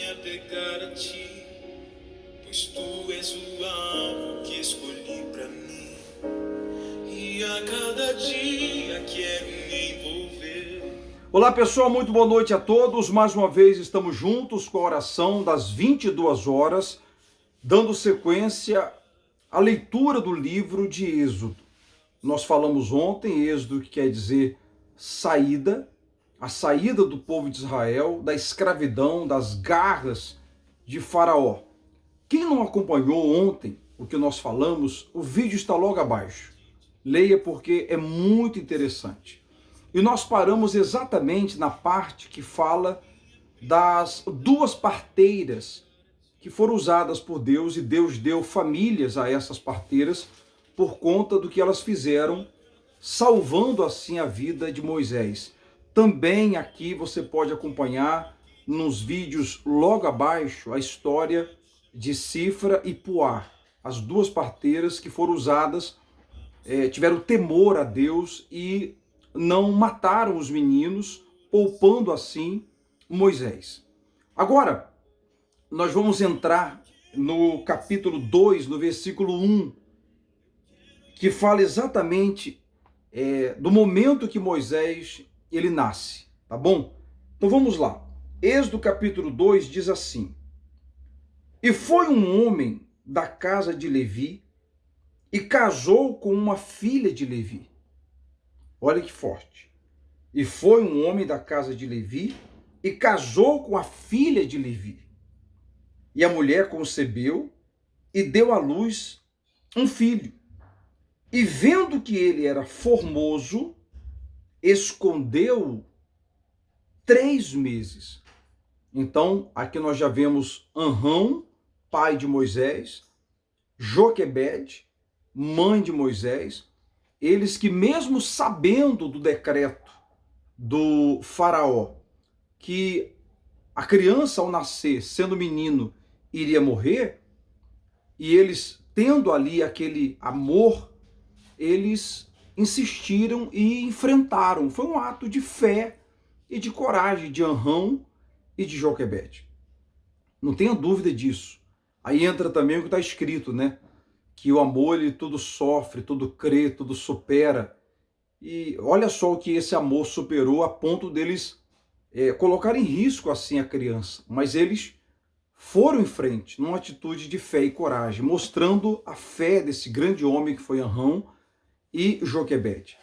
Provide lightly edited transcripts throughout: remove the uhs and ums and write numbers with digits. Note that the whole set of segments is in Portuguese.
Apegar a ti, pois tu és o alvo que escolhi pra mim. E a cada dia quero me envolver. Olá pessoal, muito boa noite a todos. Mais uma vez estamos juntos com a oração das 22 horas, dando sequência à leitura do livro de Êxodo. Nós falamos ontem, Êxodo, que quer dizer saída, a saída do povo de Israel da escravidão, das garras de Faraó. Quem não acompanhou ontem o que nós falamos, o vídeo está logo abaixo. Leia porque é muito interessante. E nós paramos exatamente na parte que fala das duas parteiras que foram usadas por Deus, e Deus deu famílias a essas parteiras por conta do que elas fizeram, salvando assim a vida de Moisés. Também aqui você pode acompanhar nos vídeos logo abaixo a história de Sífra e Puá, as duas parteiras que foram usadas, tiveram temor a Deus e não mataram os meninos, poupando assim Moisés. Agora, nós vamos entrar no capítulo 2, no versículo 1, que fala exatamente do momento que Moisés ele nasce, tá bom? Então vamos lá. Êxodo capítulo 2 diz assim: E foi um homem da casa de Levi e casou com uma filha de Levi. Olha que forte. E foi um homem da casa de Levi e casou com a filha de Levi. E a mulher concebeu e deu à luz um filho. E vendo que ele era formoso, escondeu-o 3 meses. Então, aqui nós já vemos Anrão, pai de Moisés, Joquebede, mãe de Moisés, eles que mesmo sabendo do decreto do faraó, que a criança ao nascer, sendo menino, iria morrer, e eles tendo ali aquele amor, eles insistiram e enfrentaram. Foi um ato de fé e de coragem de Anrão e de Joquebede. Não tenha dúvida disso. Aí entra também o que está escrito, né? Que o amor, ele tudo sofre, tudo crê, tudo supera. E olha só o que esse amor superou a ponto deles colocar em risco assim a criança. Mas eles foram em frente, numa atitude de fé e coragem, mostrando a fé desse grande homem que foi Anrão e Joquebede.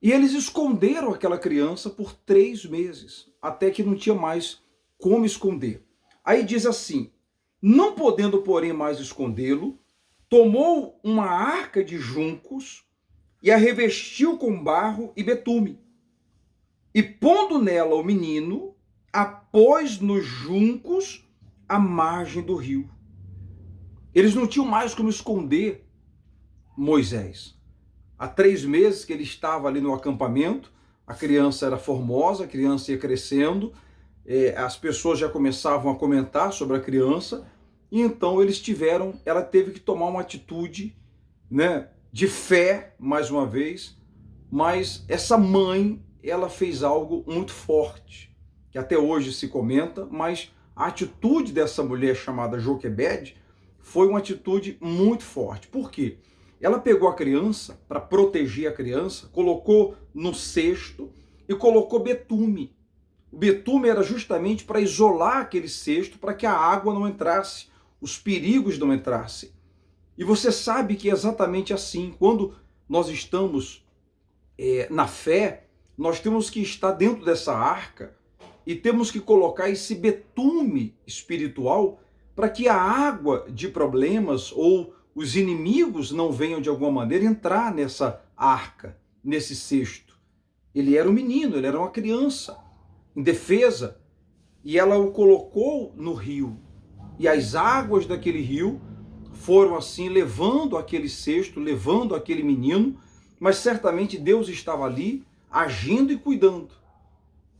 E eles esconderam aquela criança por 3 meses, até que não tinha mais como esconder. Aí diz assim: não podendo, porém, mais escondê-lo, tomou uma arca de juncos e a revestiu com barro e betume. E pondo nela o menino, a pôs nos juncos à margem do rio. Eles não tinham mais como esconder Moisés. Há 3 meses que ele estava ali no acampamento, a criança era formosa, a criança ia crescendo, as pessoas já começavam a comentar sobre a criança, e então ela teve que tomar uma atitude, né, de fé, mais uma vez, mas essa mãe, ela fez algo muito forte, que até hoje se comenta, mas a atitude dessa mulher chamada Joquebede foi uma atitude muito forte. Por quê? Ela pegou a criança, para proteger a criança, colocou no cesto e colocou betume. O betume era justamente para isolar aquele cesto, para que a água não entrasse, os perigos não entrassem. E você sabe que é exatamente assim, quando nós estamos na fé, nós temos que estar dentro dessa arca e temos que colocar esse betume espiritual para que a água de problemas ou os inimigos não venham de alguma maneira entrar nessa arca, nesse cesto. Ele era um menino, ele era uma criança, indefesa, e ela o colocou no rio. E as águas daquele rio foram assim levando aquele cesto, levando aquele menino, mas certamente Deus estava ali agindo e cuidando,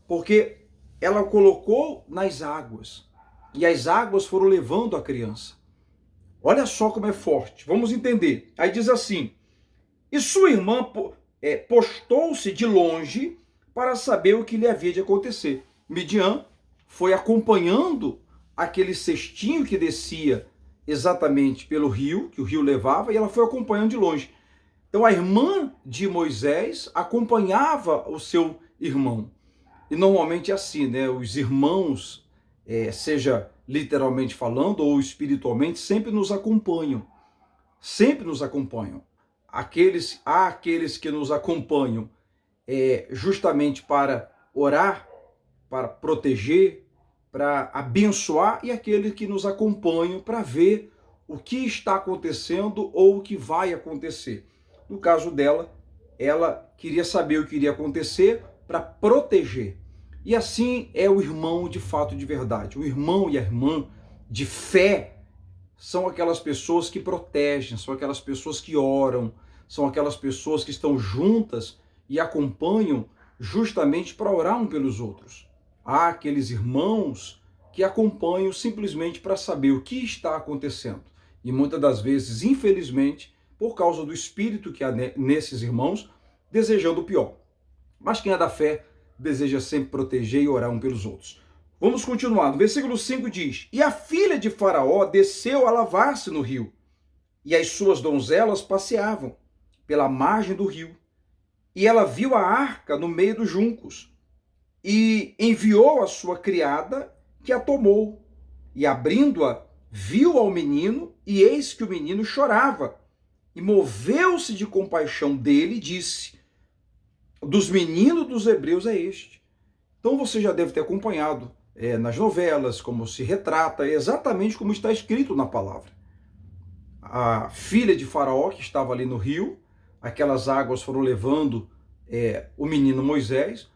porque ela o colocou nas águas, e as águas foram levando a criança. Olha só como é forte. Vamos entender. Aí diz assim: e sua irmã postou-se de longe para saber o que lhe havia de acontecer. Midian foi acompanhando aquele cestinho que descia exatamente pelo rio, que o rio levava, e ela foi acompanhando de longe. Então a irmã de Moisés acompanhava o seu irmão. E normalmente é assim, né? Os irmãos, seja literalmente falando ou espiritualmente, sempre nos acompanham. Sempre nos acompanham. Há aqueles que nos acompanham justamente para orar, para proteger, para abençoar, e aqueles que nos acompanham para ver o que está acontecendo ou o que vai acontecer. No caso dela, ela queria saber o que iria acontecer para proteger. E assim é o irmão de fato de verdade. O irmão e a irmã de fé são aquelas pessoas que protegem, são aquelas pessoas que oram, são aquelas pessoas que estão juntas e acompanham justamente para orar um pelos outros. Há aqueles irmãos que acompanham simplesmente para saber o que está acontecendo. E muitas das vezes, infelizmente, por causa do espírito que há nesses irmãos, desejando o pior. Mas quem é da fé deseja sempre proteger e orar um pelos outros. Vamos continuar. No versículo 5 diz: E a filha de Faraó desceu a lavar-se no rio, e as suas donzelas passeavam pela margem do rio. E ela viu a arca no meio dos juncos, e enviou a sua criada, que a tomou. E abrindo-a, viu ao menino, e eis que o menino chorava. E moveu-se de compaixão dele e disse: Dos meninos dos hebreus é este. Então você já deve ter acompanhado nas novelas, como se retrata, exatamente como está escrito na palavra. A filha de Faraó, que estava ali no rio, aquelas águas foram levando o menino Moisés,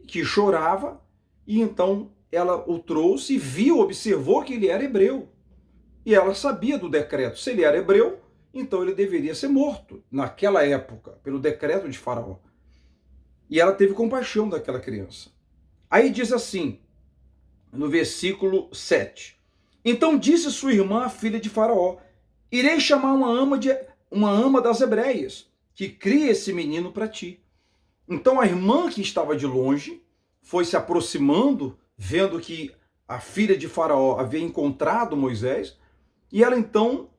que chorava, e então ela o trouxe e viu, observou que ele era hebreu. E ela sabia do decreto. Se ele era hebreu, então ele deveria ser morto, naquela época, pelo decreto de Faraó. E ela teve compaixão daquela criança. Aí diz assim, no versículo 7. Então disse sua irmã, a filha de Faraó: Irei chamar uma ama das hebreias, que cria esse menino para ti. Então a irmã, que estava de longe, foi se aproximando, vendo que a filha de Faraó havia encontrado Moisés, e ela então,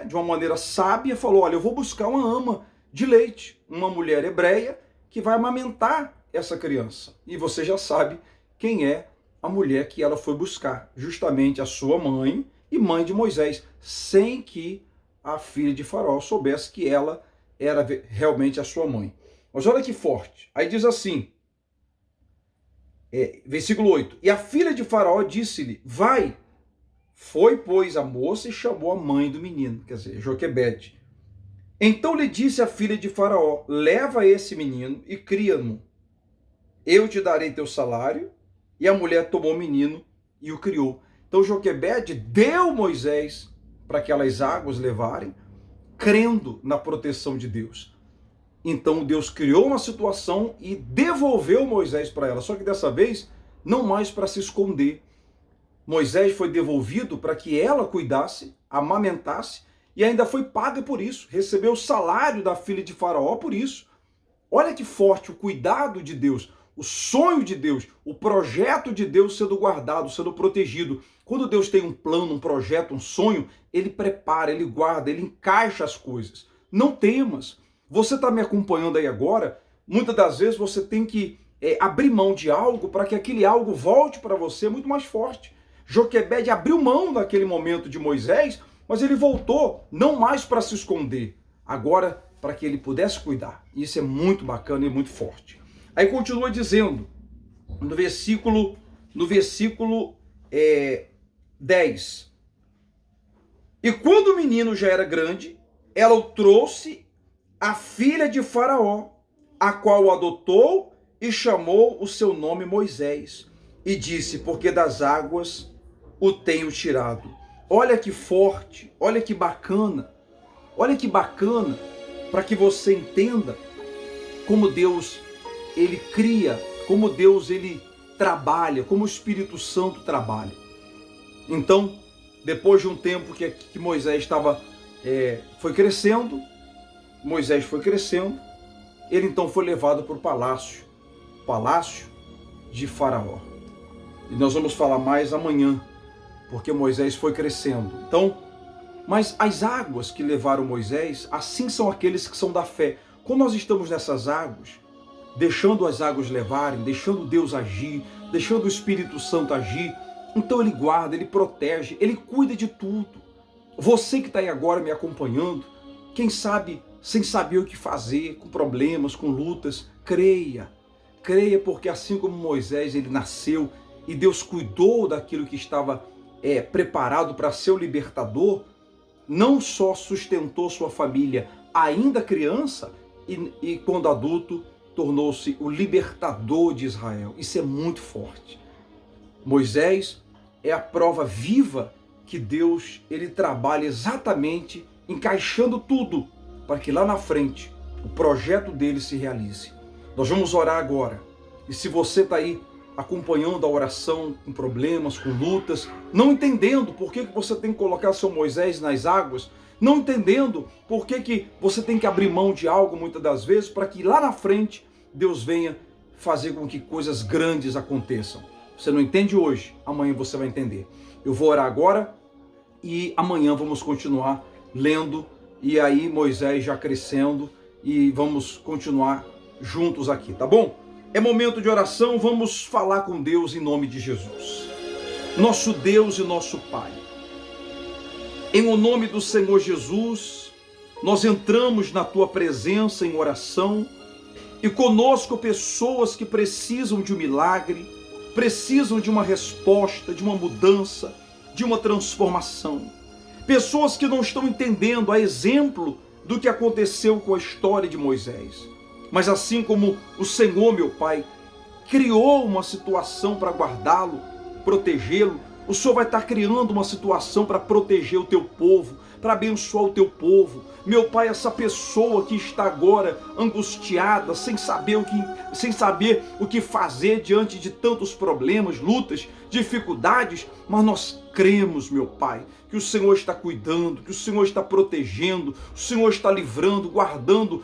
de uma maneira sábia, falou: olha, eu vou buscar uma ama de leite, uma mulher hebreia, que vai amamentar essa criança. E você já sabe quem é a mulher que ela foi buscar, justamente a sua mãe e mãe de Moisés, sem que a filha de Faraó soubesse que ela era realmente a sua mãe. Mas olha que forte. Aí diz assim, versículo 8. E a filha de Faraó disse-lhe: vai. Foi, pois, a moça e chamou a mãe do menino, quer dizer, Joquebede. Então lhe disse a filha de Faraó: leva esse menino e cria-no. Eu te darei teu salário. E a mulher tomou o menino e o criou. Então Joquebede deu Moisés para aquelas águas levarem, crendo na proteção de Deus. Então Deus criou uma situação e devolveu Moisés para ela. Só que dessa vez, não mais para se esconder. Moisés foi devolvido para que ela cuidasse, amamentasse, e ainda foi paga por isso. Recebeu o salário da filha de Faraó por isso. Olha que forte o cuidado de Deus, o sonho de Deus, o projeto de Deus sendo guardado, sendo protegido. Quando Deus tem um plano, um projeto, um sonho, ele prepara, ele guarda, ele encaixa as coisas. Não temas. Você está me acompanhando aí agora? Muitas das vezes você tem que abrir mão de algo para que aquele algo volte para você muito mais forte. Joquebede abriu mão naquele momento de Moisés, mas ele voltou, não mais para se esconder, agora para que ele pudesse cuidar. Isso é muito bacana e muito forte. Aí continua dizendo, no versículo 10. E quando o menino já era grande, ela o trouxe à filha de Faraó, a qual o adotou e chamou o seu nome Moisés. E disse: porque das águas o tenho tirado. Olha que forte, olha que bacana, para que você entenda como Deus ele cria, como Deus ele trabalha, como o Espírito Santo trabalha. Então, depois de um tempo que Moisés foi crescendo, ele então foi levado para o palácio de Faraó. E nós vamos falar mais amanhã porque Moisés foi crescendo. Então, mas as águas que levaram Moisés, assim são aqueles que são da fé. Quando nós estamos nessas águas, deixando as águas levarem, deixando Deus agir, deixando o Espírito Santo agir, então Ele guarda, Ele protege, Ele cuida de tudo. Você que está aí agora me acompanhando, quem sabe sem saber o que fazer, com problemas, com lutas, creia. Creia, porque assim como Moisés, ele nasceu e Deus cuidou daquilo que estava preparado para ser o libertador, não só sustentou sua família ainda criança e quando adulto tornou-se o libertador de Israel. Isso é muito forte. Moisés é a prova viva que Deus ele trabalha exatamente encaixando tudo para que lá na frente o projeto dele se realize. Nós vamos orar agora. E se você está aí acompanhando a oração com problemas, com lutas, não entendendo por que você tem que colocar seu Moisés nas águas, não entendendo por que você tem que abrir mão de algo muitas das vezes para que lá na frente Deus venha fazer com que coisas grandes aconteçam. Você não entende hoje, amanhã você vai entender. Eu vou orar agora e amanhã vamos continuar lendo e aí Moisés já crescendo e vamos continuar juntos aqui, tá bom? É momento de oração, vamos falar com Deus em nome de Jesus. Nosso Deus e nosso Pai, em o nome do Senhor Jesus, nós entramos na Tua presença em oração e conosco pessoas que precisam de um milagre, precisam de uma resposta, de uma mudança, de uma transformação. Pessoas que não estão entendendo, a exemplo do que aconteceu com a história de Moisés. Mas assim como o Senhor, meu Pai, criou uma situação para guardá-lo, protegê-lo, o Senhor vai estar criando uma situação para proteger o teu povo, para abençoar o teu povo. Meu Pai, essa pessoa que está agora angustiada, sem saber o que fazer diante de tantos problemas, lutas, dificuldades, mas nós cremos, meu Pai, que o Senhor está cuidando, que o Senhor está protegendo, o Senhor está livrando, guardando.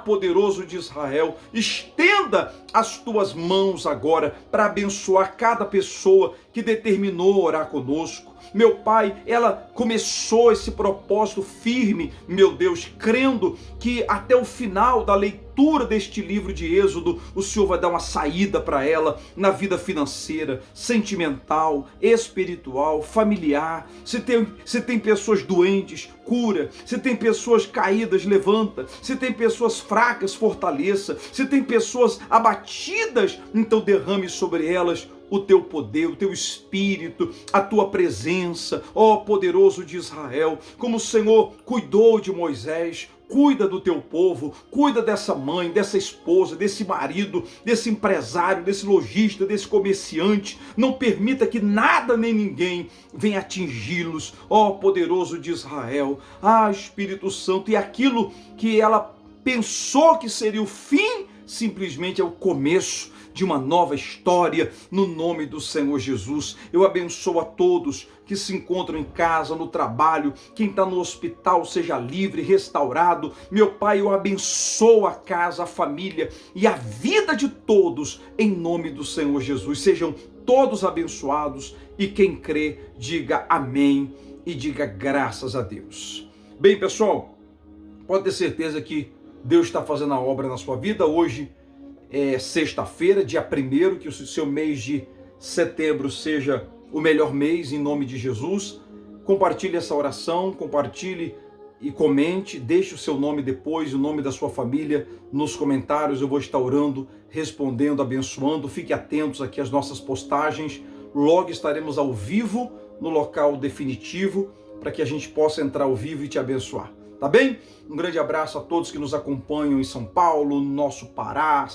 Poderoso de Israel, estenda as tuas mãos agora para abençoar cada pessoa que determinou orar conosco. Meu Pai, ela começou esse propósito firme, meu Deus, crendo que até o final da leitura deste livro de Êxodo, o Senhor vai dar uma saída para ela na vida financeira, sentimental, espiritual, familiar. Se tem pessoas doentes, cura. Se tem pessoas caídas, levanta. Se tem pessoas fracas, fortaleça. Se tem pessoas abatidas, então derrame sobre elas o teu poder, o teu espírito, a tua presença, ó poderoso de Israel, como o Senhor cuidou de Moisés, cuida do teu povo, cuida dessa mãe, dessa esposa, desse marido, desse empresário, desse lojista, desse comerciante. Não permita que nada nem ninguém venha atingi-los, ó poderoso de Israel. Espírito Santo, e aquilo que ela pensou que seria o fim, simplesmente é o começo de uma nova história, no nome do Senhor Jesus. Eu abençoo a todos que se encontram em casa, no trabalho, quem está no hospital seja livre, restaurado. Meu Pai, eu abençoo a casa, a família e a vida de todos, em nome do Senhor Jesus. Sejam todos abençoados e quem crê, diga amém e diga graças a Deus. Bem, pessoal, pode ter certeza que Deus está fazendo a obra na sua vida. Hoje é sexta-feira, dia 1º, que o seu mês de setembro seja o melhor mês, em nome de Jesus. Compartilhe essa oração, compartilhe e comente, deixe o seu nome depois, o nome da sua família nos comentários. Eu vou estar orando, respondendo, abençoando. Fique atentos aqui às nossas postagens. Logo estaremos ao vivo no local definitivo para que a gente possa entrar ao vivo e te abençoar. Tá bem? Um grande abraço a todos que nos acompanham em São Paulo, nosso Paraná,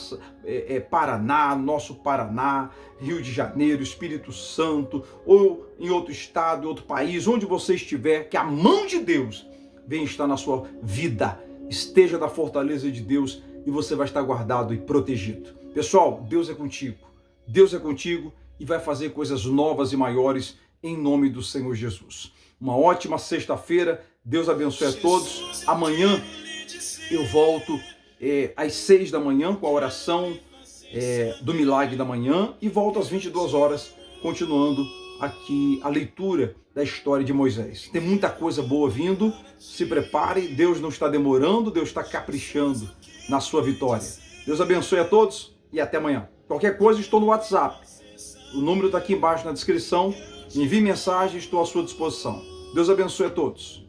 nosso Paraná, Rio de Janeiro, Espírito Santo, ou em outro estado, em outro país, onde você estiver, que a mão de Deus venha estar na sua vida, esteja na fortaleza de Deus e você vai estar guardado e protegido. Pessoal, Deus é contigo e vai fazer coisas novas e maiores em nome do Senhor Jesus. Uma ótima sexta-feira. Deus abençoe a todos. Amanhã eu volto às 6 da manhã com a oração do milagre da manhã e volto às 22 horas, continuando aqui a leitura da história de Moisés. Tem muita coisa boa vindo, se prepare, Deus não está demorando, Deus está caprichando na sua vitória. Deus abençoe a todos e até amanhã. Qualquer coisa, estou no WhatsApp. O número está aqui embaixo na descrição. Envie mensagem, estou à sua disposição. Deus abençoe a todos.